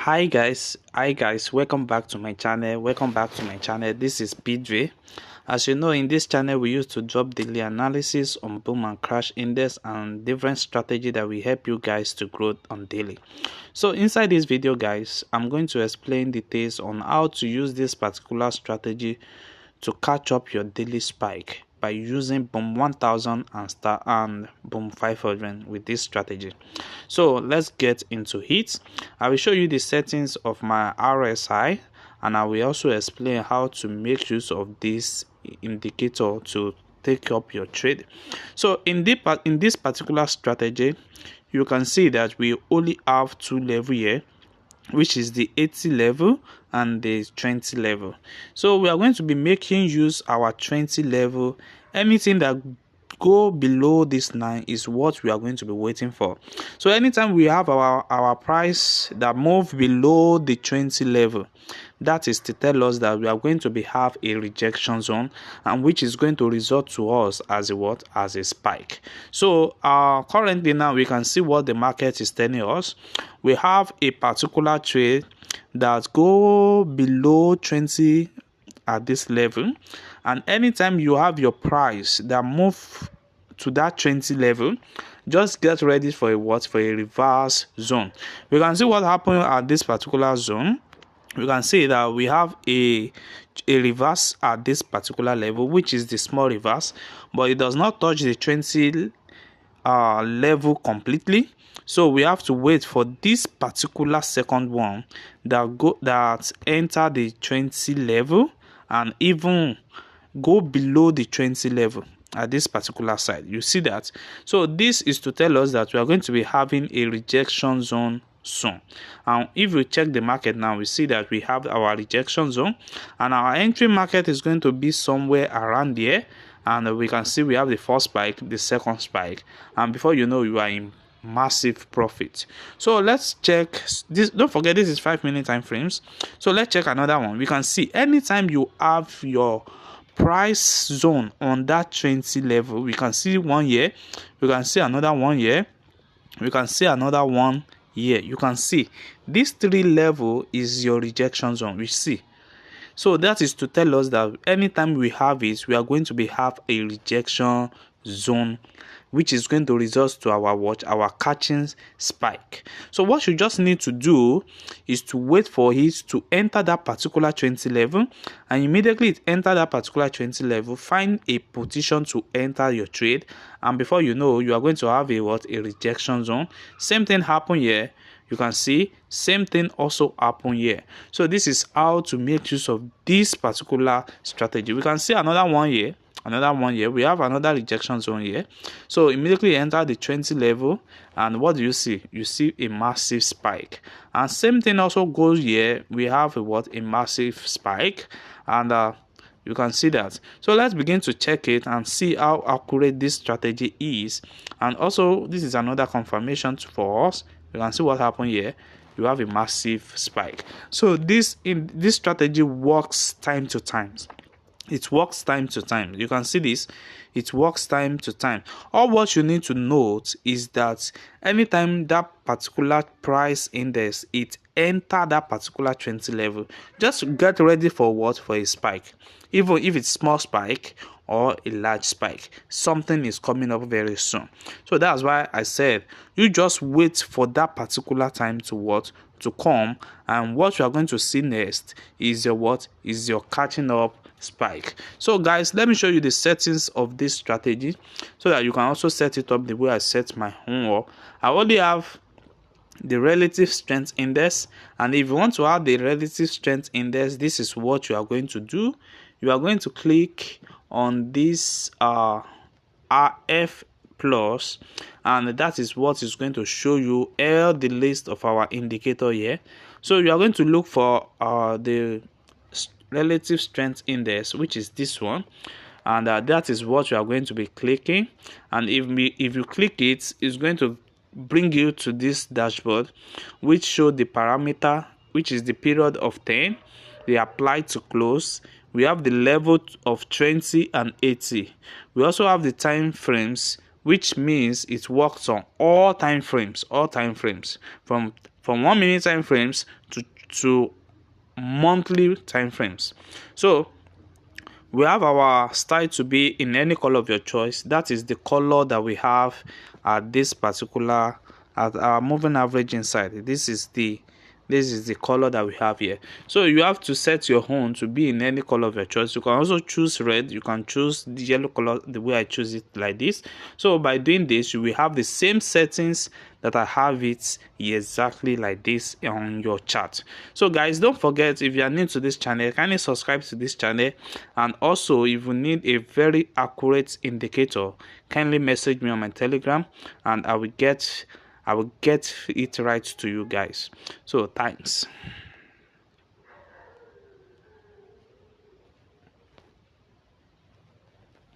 Hi guys, welcome back to my channel. This is Pidre. As you know, in this channel we used to drop daily analysis on boom and crash index and different strategy that will help you guys to grow on daily. So inside this video guys, I'm going to explain details on how to use this particular strategy to catch up your daily spike by using boom 1000 and boom 500 with this strategy. So let's get into it. I will show you the settings of my RSI, and I will also explain how to make use of this indicator to take up your trade. So in this particular strategy, you can see that we only have two levels here, which is the 80 level and the 20 level. So we are going to be making use our 20 level. Anything that go below this line is what we are going to be waiting for. So anytime we have our price that move below the 20 level, that is to tell us that we are going to have a rejection zone, and which is going to result to us as a spike. So currently now we can see what the market is telling us. We have a particular trade that go below 20 at this level, and anytime you have your price that move to that 20 level, just get ready for a reverse zone. We can see what happened at this particular zone. We can see that we have a reverse at this particular level, which is the small reverse, but it does not touch the 20 level completely. So we have to wait for this particular second one that enter the 20 level and even go below the 20 level at this particular side. You see that? So this is to tell us that we are going to be having a rejection zone soon. And if we check the market now, we see that we have our rejection zone, and our entry market is going to be somewhere around here. And we can see we have the first spike, the second spike, and before you know, you are in massive profit. So let's check this. Don't forget, this is 5-minute time frames. So let's check another one. We can see anytime you have your price zone on that 20 level, we can see 1 year, we can see another 1 year, we can see another 1 year. You can see this 3 level is your rejection zone. We see. So that is to tell us that anytime we have it, we are going to have a rejection zone, which is going to result to our catching spike. So what you just need to do is to wait for it to enter that particular 20 level, and immediately it enter that particular 20 level, find a position to enter your trade, and before you know, you are going to have a rejection zone. Same thing happen here. You can see same thing also happen here. So this is how to make use of this particular strategy. We can see another 1 year, we have another rejection zone here. So immediately enter the 20 level, and what do you see? You see a massive spike. And same thing also goes here. We have a massive spike, and you can see that. So let's begin to check it and see how accurate this strategy is. And also, this is another confirmation for us. You can see what happened here. You have a massive spike. So this strategy works time to time. It works time to time. You can see this. It works time to time. All what you need to note is that anytime that particular price index it enter that particular 20 level, just get ready for a spike. Even if it's small spike or a large spike, something is coming up very soon. So that's why I said you just wait for that particular time to come, and what you are going to see next is your catching up spike. So guys, let me show you the settings of this strategy so that you can also set it up the way I set my homework. I only have the relative strength index, and if you want to have the relative strength index, this is what you are going to do. You are going to click on this RF plus, and that is what is going to show you all the list of our indicator here. So you are going to look for the relative strength index, which is this one, and that is what you are going to be clicking. And if you click it, it's going to bring you to this dashboard, which show the parameter, which is the period of 10, the apply to close. We have the level of 20 and 80. We also have the time frames, which means it works on all time frames from from 1 minute time frames to monthly time frames. So we have our style to be in any color of your choice. That is the color that we have at this particular, at our moving average inside. This is the color that we have here. So you have to set your own to be in any color of your choice. You can also choose red, you can choose the yellow color the way I choose it, like this. So by doing this, you will have the same settings that I have it exactly like this on your chart. So guys, don't forget, if you are new to this channel, kindly subscribe to this channel. And also, if you need a very accurate indicator, kindly message me on my Telegram, and I will get it right to you guys. So thanks.